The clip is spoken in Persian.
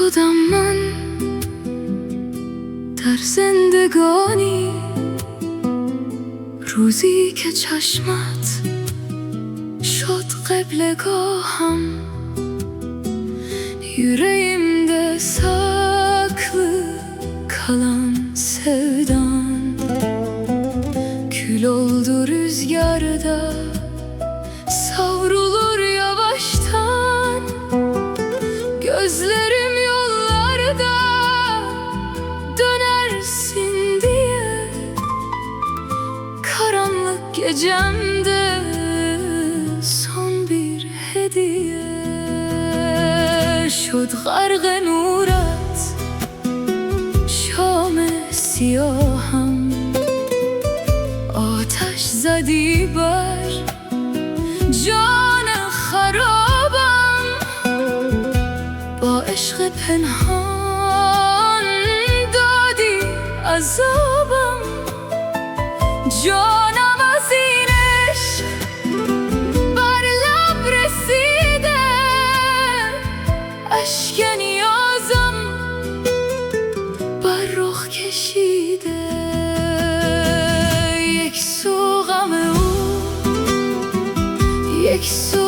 خودم من در زندگانی، روزی که چشمت شد qibleگahım, yüreğimde saklı kalan sevdan kül oldu rüzgarda, savrulur yavaştan. Gözlerim yollarda dönersin diye, karanlık gecemde son bir hediye. شد غرق نورت شام سیاهم، آتش زدی بر جان خرابم. با عشق پنهان دادی عذابم، جانم از این عشق بر لب رسیده. اشک نیازم بر رخ کشیده. یک سو غم او، یک سو